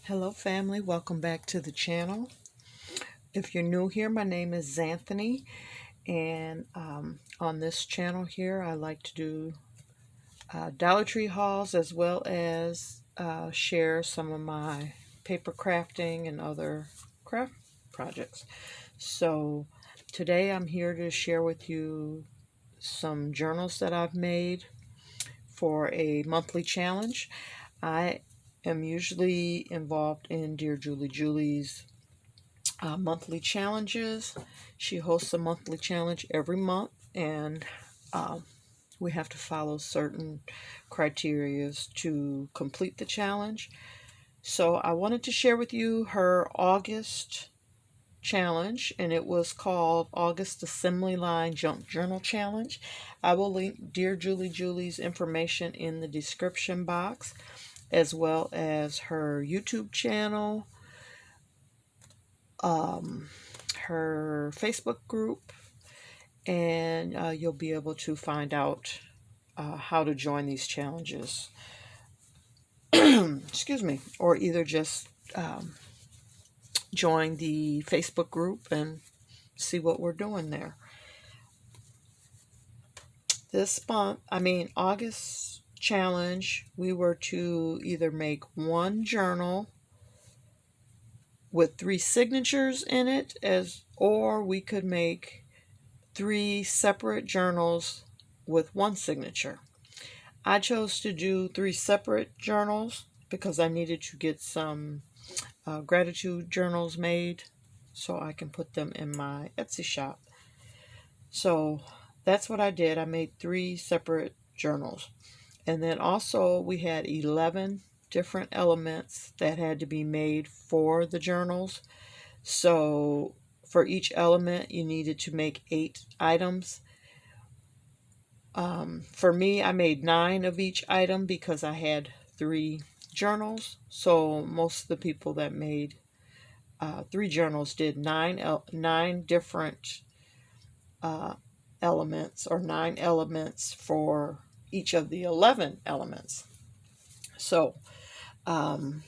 Hello family, welcome back to the channel. If you're new here, my name is Xanthony, and on this channel here I like to do Dollar Tree hauls as well as share some of my paper crafting and other craft projects. So today I'm here to share with you some journals that I've made for a monthly challenge. I am usually involved in Dearjuliejulie monthly challenges. She hosts a monthly challenge every month, and um, we have to follow certain criteria to complete the challenge. So I wanted to share with you her August challenge, and it was called August Assembly Line Junk Journal Challenge. I will link Dearjuliejulie information in the description box, as well as her YouTube channel, um, her Facebook group, and you'll be able to find out how to join these challenges. Excuse me, or either just join the Facebook group and see what we're doing there. This month, August challenge, we were to either make one journal with 3 signatures in it, or we could make 3 separate journals with 1 signature. I chose to do 3 separate journals because I needed to get some gratitude journals made so I can put them in my Etsy shop. So that's what I did. I made 3 separate journals. And then also we had 11 different elements that had to be made for the journals. So for each element you needed to make 8 items. For me, I made 9 of each item because I had 3 journals. So most of the people that made 3 journals did 9 different elements, or 9 elements for each of the 11 elements. So, and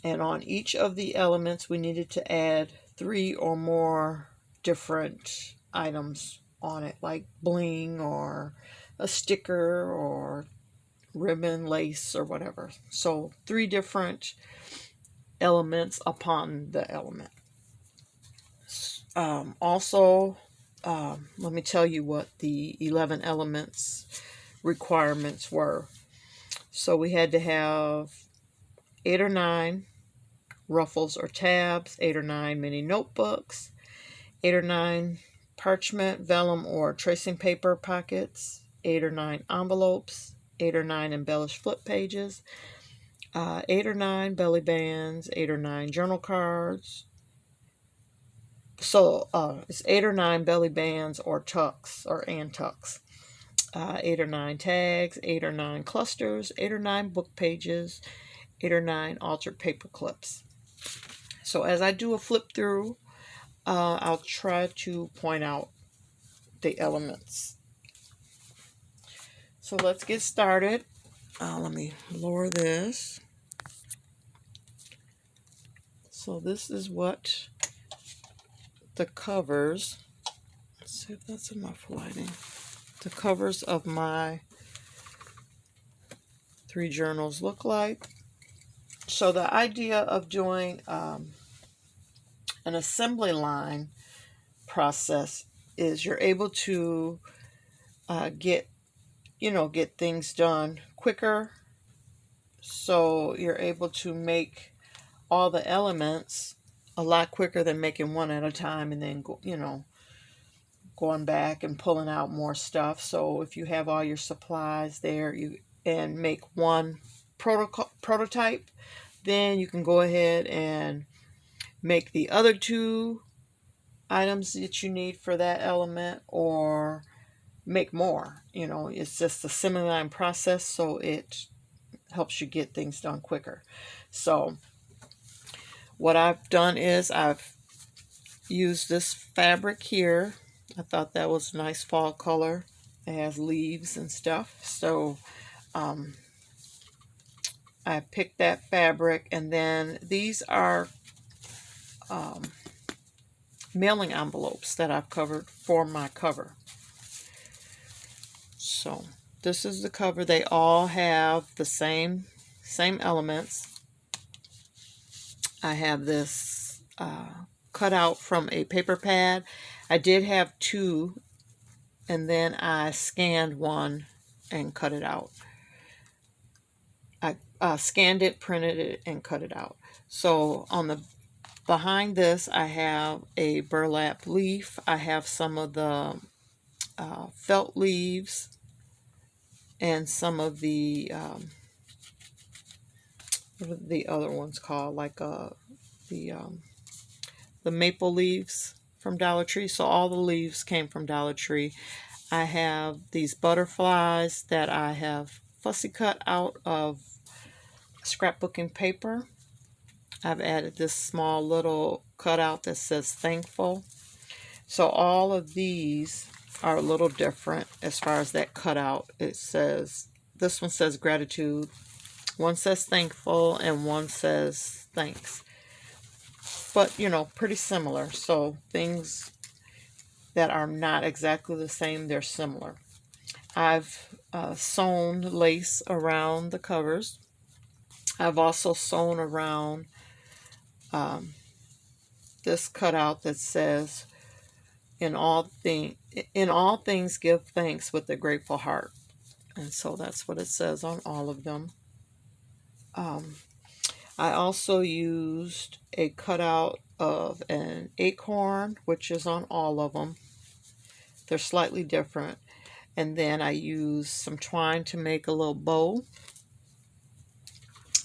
on each of the elements, we needed to add 3 or more different items on it, like bling or a sticker or ribbon, lace, or whatever. So 3 different elements upon the element. Also, let me tell you what the 11 elements requirements were. So we had to have 8 or 9 ruffles or tabs, 8 or 9 mini notebooks, 8 or 9 parchment, vellum, or tracing paper pockets, 8 or 9 envelopes, 8 or 9 embellished flip pages, 8 or 9 belly bands, 8 or 9 journal cards. So it's 8 or 9 belly bands or tucks and tucks. 8 or 9 tags, 8 or 9 clusters, 8 or 9 book pages, 8 or 9 altered paper clips. So as I do a flip through, I'll try to point out the elements. So let's get started. Let me lower this. So this is what the covers, let's see if that's enough lighting, the covers of my 3 journals look like. So the idea of doing an assembly line process is you're able to get things done quicker. So you're able to make all the elements a lot quicker than making one at a time and then going back and pulling out more stuff. So if you have all your supplies there, and make one prototype, then you can go ahead and make the other 2 items that you need for that element, or make more. It's just a assembly line process, so it helps you get things done quicker. So what I've done is I've used this fabric here. I thought that was a nice fall color. It has leaves and stuff. So I picked that fabric, and then these are mailing envelopes that I've covered for my cover. So this is the cover. They all have the same elements. I have this cut out from a paper pad. I did have two, and then I scanned one and cut it out. I scanned it, printed it, and cut it out. So on the behind this, I have a burlap leaf. I have some of the felt leaves and some of the what are the other ones called, like the maple leaves from Dollar Tree. So all the leaves came from Dollar Tree. I have these butterflies that I have fussy cut out of scrapbooking paper. I've added this small little cutout that says thankful. So all of these are a little different as far as that cutout. It says, this one says gratitude, one says thankful, and one says thanks. But, you know, pretty similar. So things that are not exactly the same, they're similar. I've sewn lace around the covers. I've also sewn around this cutout that says, in all things give thanks with a grateful heart. And so that's what it says on all of them. I also used a cutout of an acorn, which is on all of them. They're slightly different. And then I used some twine to make a little bow.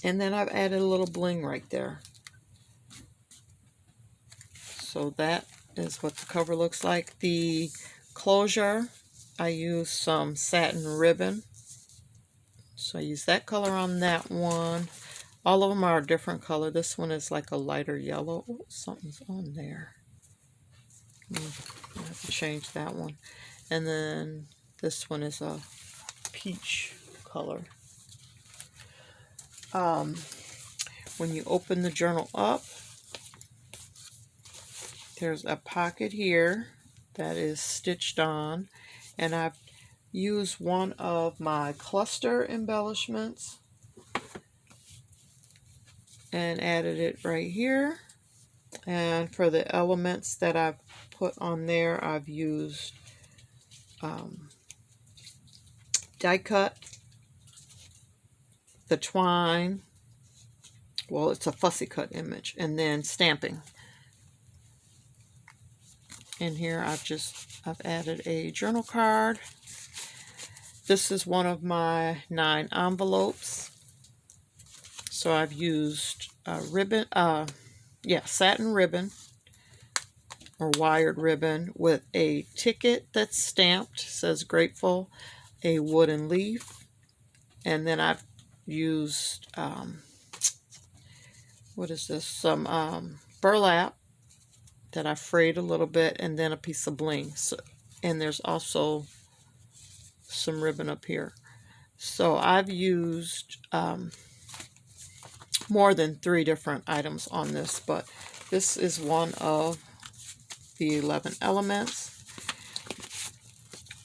And then I've added a little bling right there. So that is what the cover looks like. The closure, I used some satin ribbon. So I used that color on that one. All of them are a different color. This one is like a lighter yellow. Oh, something's on there. I have to change that one. And then this one is a peach color. When you open the journal up, there's a pocket here that is stitched on, and I've used one of my cluster embellishments and added it right here. And for the elements that I've put on there, I've used die cut, the twine, well, it's a fussy cut image, and then stamping. In here I've added a journal card. This is one of my 9 envelopes. So I've used satin ribbon or wired ribbon with a ticket that's stamped, says grateful, a wooden leaf, and then I've used what is this? Some burlap that I frayed a little bit, and then a piece of bling. So, and there's also some ribbon up here. So I've used more than 3 different items on this, but this is one of the 11 elements.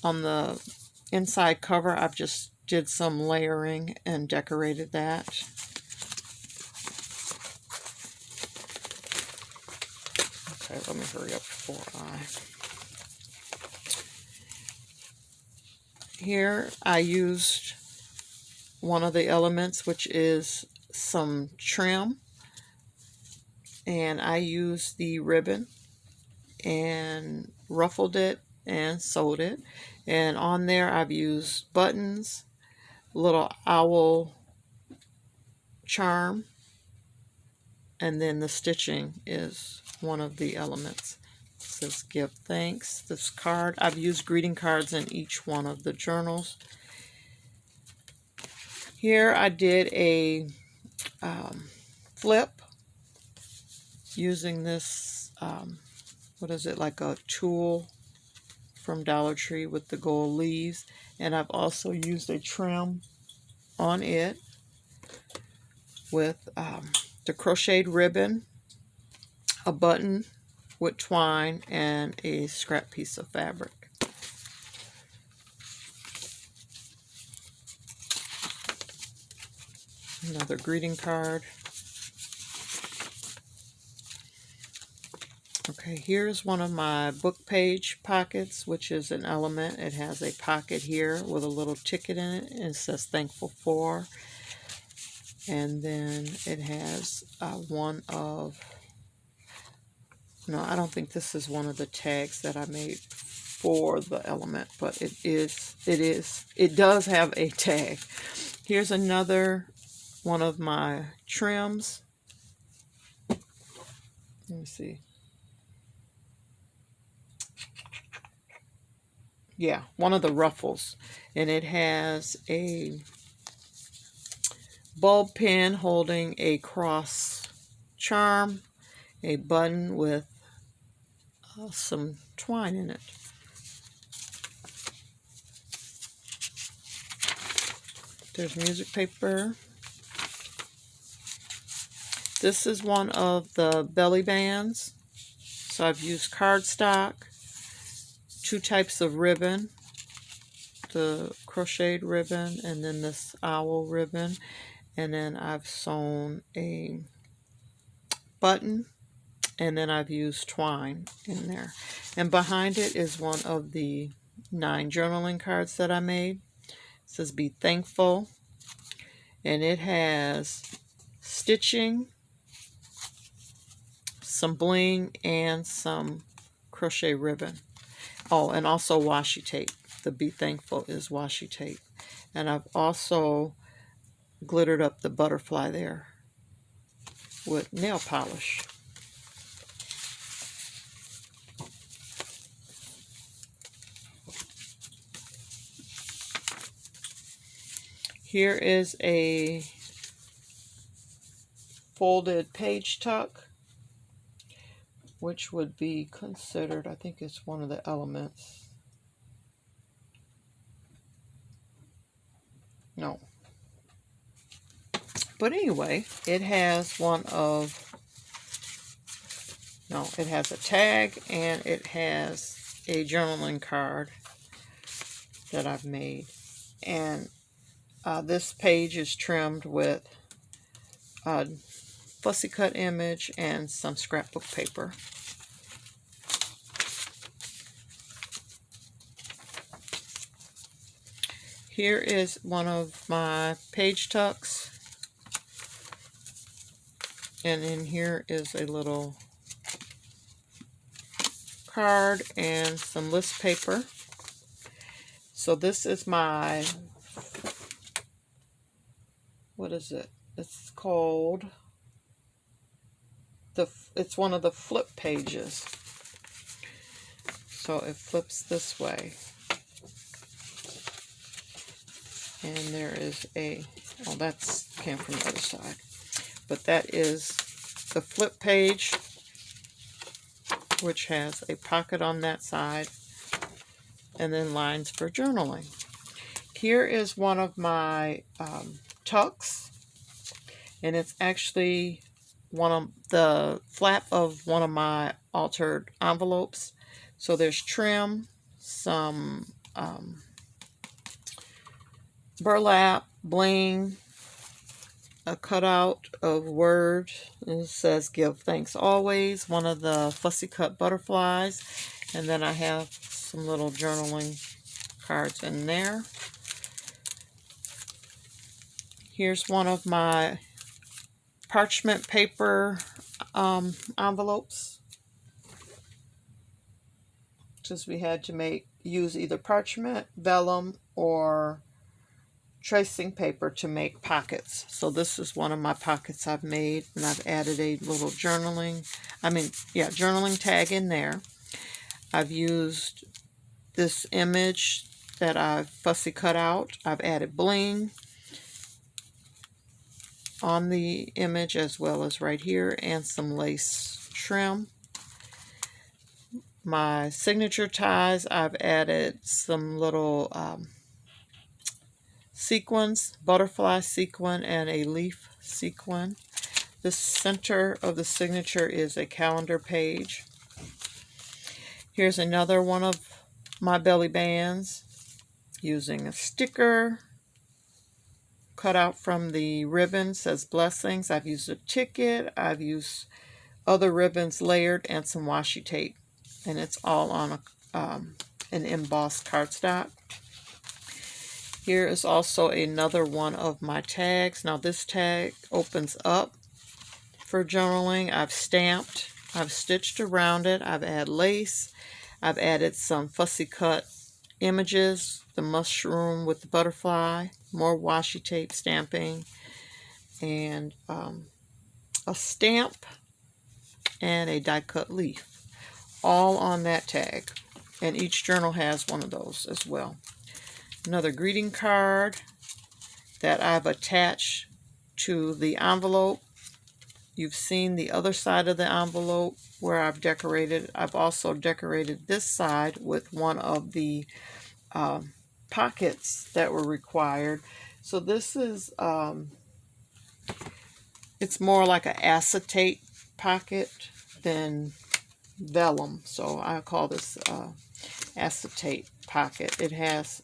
On the inside cover, I've just did some layering and decorated that. Okay, let me hurry up before Here I used one of the elements, which is some trim, and I used the ribbon and ruffled it and sewed it. And on there I've used buttons, little owl charm, and then the stitching is one of the elements. It says give thanks. This card, I've used greeting cards in each one of the journals. Here I did a flip using this, what is it, like a tool from Dollar Tree with the gold leaves, and I've also used a trim on it. with the crocheted ribbon, a button with twine, and a scrap piece of fabric. Another greeting card. Okay, here's one of my book page pockets, which is an element. It has a pocket here with a little ticket in it, and it says thankful for. And then it has one of, no, I don't think this is one of the tags that I made for the element, but it does have a tag. Here's another one of my trims. Let me see. Yeah, one of the ruffles, and it has a bulb pin holding a cross charm, a button with some twine in it. There's music paper. This is one of the belly bands. So I've used cardstock, 2 types of ribbon, the crocheted ribbon and then this owl ribbon, and then I've sewn a button, and then I've used twine in there. And behind it is one of the 9 journaling cards that I made. It says be thankful, and it has stitching, some bling, and some crochet ribbon. Oh, and also washi tape. The be thankful is washi tape. And I've also glittered up the butterfly there with nail polish. Here is a folded page tuck, which would be considered, I think it's one of the elements. No. But anyway, it has one of, no, it has a tag, and it has a journaling card that I've made. And this page is trimmed with a fussy cut image and some scrapbook paper. Here is one of my page tucks, and in here is a little card and some list paper. So this is my, what is it? It's called, it's one of the flip pages. So it flips this way. And there is a, oh, that's came from the other side. But that is the flip page, which has a pocket on that side, and then lines for journaling. Here is one of my tucks, and it's actually one of the flap of one of my altered envelopes. So there's trim, some burlap, bling, a cutout of words. It says give thanks always, one of the fussy cut butterflies, and then I have some little journaling cards in there. Here's one of my parchment paper envelopes. Just we had to use either parchment, vellum, or tracing paper to make pockets. So this is one of my pockets I've made, and I've added a little journaling tag in there. I've used this image that I've fussy cut out. I've added bling on the image as well as right here, and some lace trim. My signature ties, I've added some little sequins, butterfly sequin, and a leaf sequin. The center of the signature is a calendar page. Here's another one of my belly bands using a sticker cut out from the ribbon, says blessings. I've used a ticket, I've used other ribbons layered, and some washi tape, and it's all on an embossed cardstock. Here is also another one of my tags. Now this tag opens up for journaling. I've stamped, I've stitched around it, I've added lace, I've added some fussy cut images, the mushroom with the butterfly, more washi tape stamping, and a stamp and a die cut leaf, all on that tag. And each journal has one of those as well. Another greeting card that I've attached to the envelope. You've seen the other side of the envelope where I've decorated. I've also decorated this side with one of the pockets that were required. So this is, it's more like an acetate pocket than vellum. So I call this acetate pocket. It has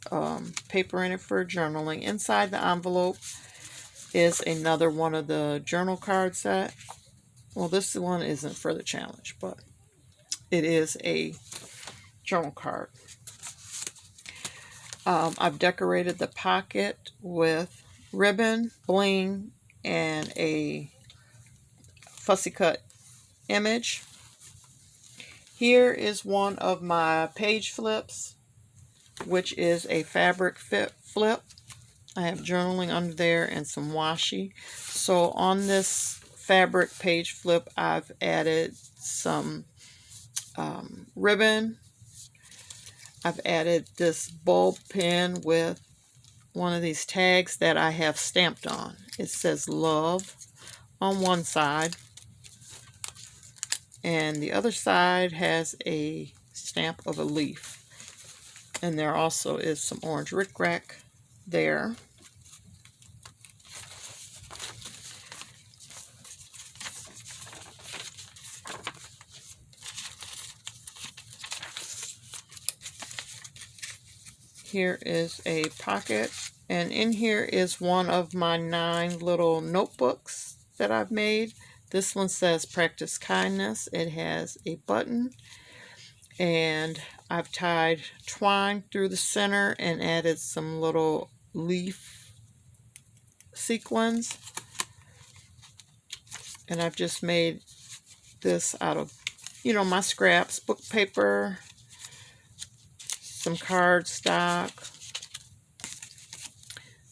paper in it for journaling. Inside the envelope is another one of the journal card set. Well, this one isn't for the challenge, but it is a journal card. I've decorated the pocket with ribbon, bling, and a fussy cut image. Here is one of my page flips, which is a fabric flip. I have journaling under there and some washi. So on this fabric page flip, I've added some ribbon. I've added this bulb pin with one of these tags that I have stamped on. It says love on one side, and the other side has a stamp of a leaf. And there also is some orange rickrack there. Here is a pocket, and in here is one of my 9 little notebooks that I've made. This one says practice kindness. It has a button, and I've tied twine through the center and added some little leaf sequins. And I've just made this out of, my scraps, book paper, some cardstock.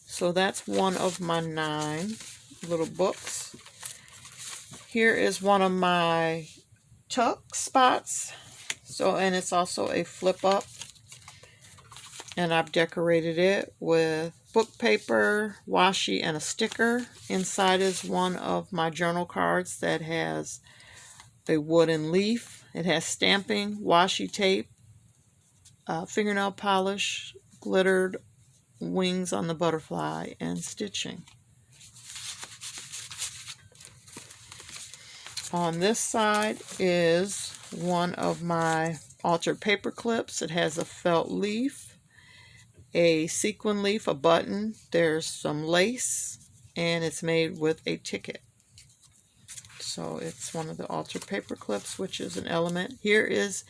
So that's one of my 9 little books. Here is one of my tuck spots. And it's also a flip up. And I've decorated it with book paper, washi, and a sticker. Inside is one of my journal cards that has a wooden leaf. It has stamping, washi tape, fingernail polish, glittered wings on the butterfly, and stitching. On this side is one of my altered paper clips. It has a felt leaf, a sequin leaf, a button, there's some lace, and it's made with a ticket. So it's one of the altered paper clips, which is an element. Here is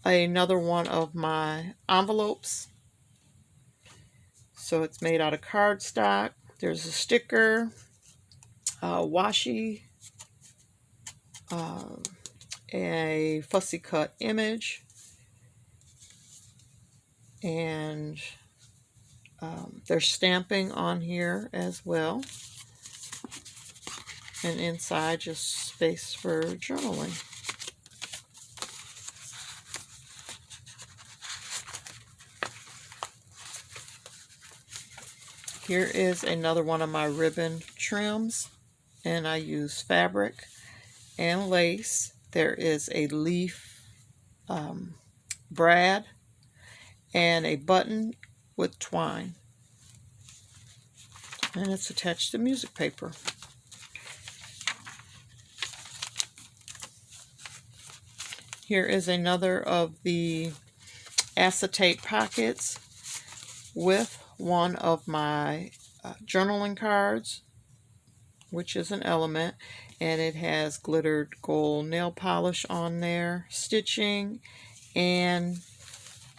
another one of my envelopes. So it's made out of cardstock. There's a sticker, washi, a fussy cut image, and there's stamping on here as well. And inside, just space for journaling. Here is another one of my ribbon trims, and I use fabric and lace. There is a leaf brad and a button with twine, and it's attached to music paper. Here is another of the acetate pockets with one of my journaling cards, which is an element, and it has glittered gold nail polish on there, stitching, and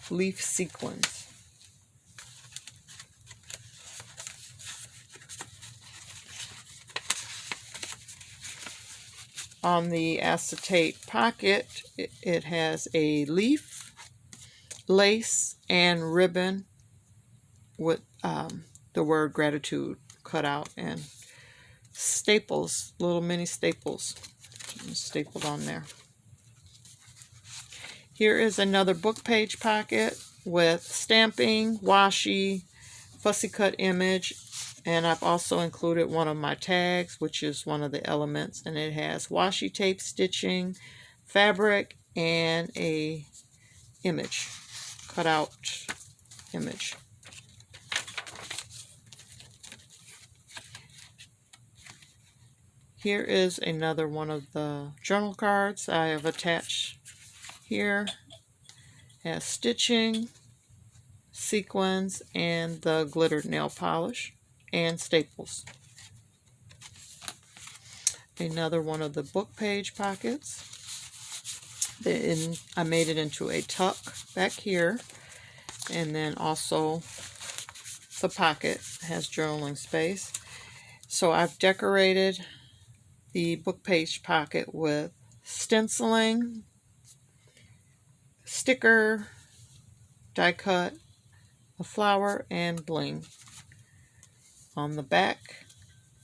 leaf sequins. On the acetate pocket, it has a leaf, lace, and ribbon with the word gratitude cut out, and staples, little mini staples stapled on there. Here is another book page pocket with stamping, washi, fussy cut image, and I've also included one of my tags, which is one of the elements, and it has washi tape stitching, fabric, and a image, cut out image. Here is another one of the journal cards I have attached here. It has stitching, sequins, and the glittered nail polish, and staples. Another one of the book page pockets. I made it into a tuck back here, and then also the pocket has journaling space. So I've decorated the book page pocket with stenciling, sticker, die cut, a flower, and bling. On the back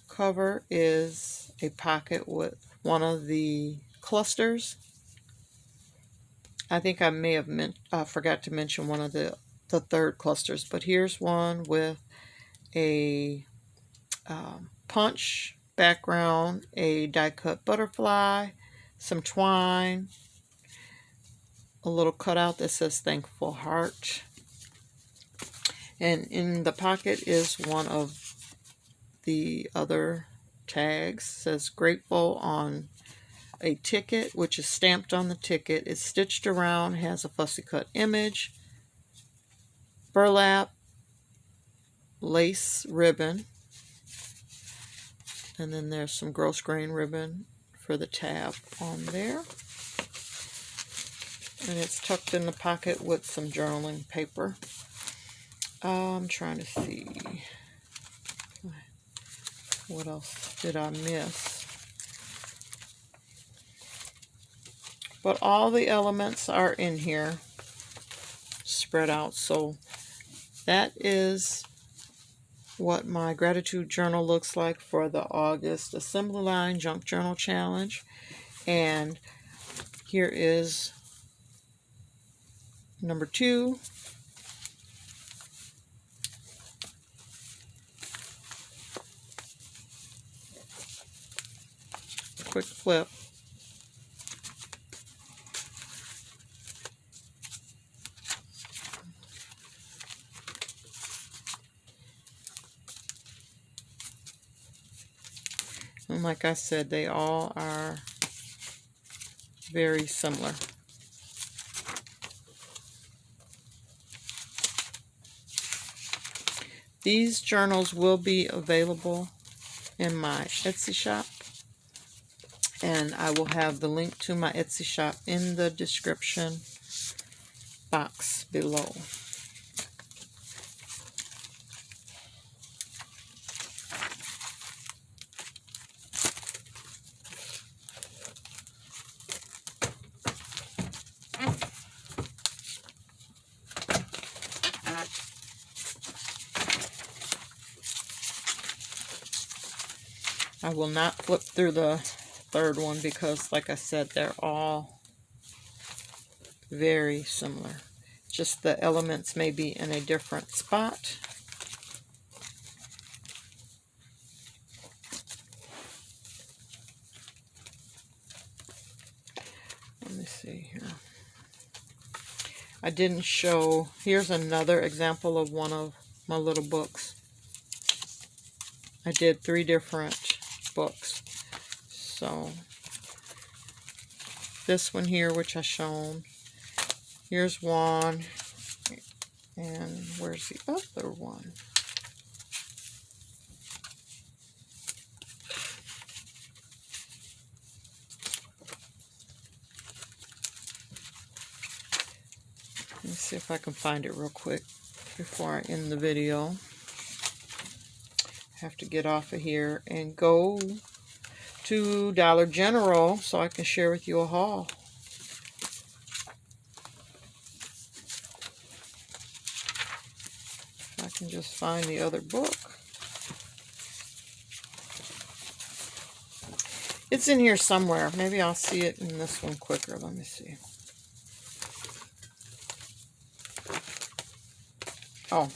cover is a pocket with one of the clusters. I think I may have forgot to mention one of the third clusters, but here's one with a punch background, a die cut butterfly, some twine, a little cutout that says thankful heart, and in the pocket is one of the other tags. It says grateful on a ticket, which is stamped on the ticket. It's stitched around, has a fussy cut image, burlap, lace ribbon, and then there's some gross grain ribbon for the tab on there. And it's tucked in the pocket with some journaling paper. I'm trying to see what else did I miss. But all the elements are in here, spread out. So that is what my gratitude journal looks like for the August Assembly Line Junk Journal Challenge. And here is number 2. Quick flip. And like I said, they all are very similar. These journals will be available in my Etsy shop, and I will have the link to my Etsy shop in the description box below. I will not flip through the third one because, like I said, they're all very similar. Just the elements may be in a different spot. Let me see here. I didn't show, here's another example of one of my little books. I did 3 different books. So this one here, which I shown. Here's one. And where's the other one? Let me see if I can find it real quick before I end the video. I have to get off of here and go to Dollar General so I can share with you a haul. If I can just find the other book. It's in here somewhere. Maybe I'll see it in this one quicker. Let me see. Oh.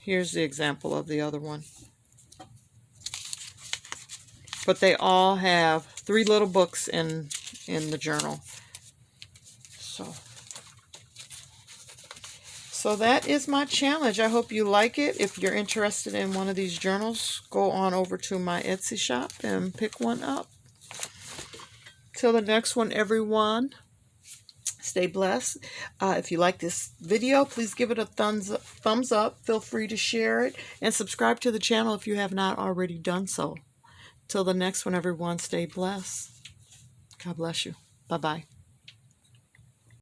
Here's the example of the other one. But they all have 3 little books in the journal. So that is my challenge. I hope you like it. If you're interested in one of these journals, go on over to my Etsy shop and pick one up. Till the next one, everyone, stay blessed. If you like this video, please give it a thumbs up. Feel free to share it and subscribe to the channel if you have not already done so. Till the next one, everyone, stay blessed. God bless you. Bye-bye.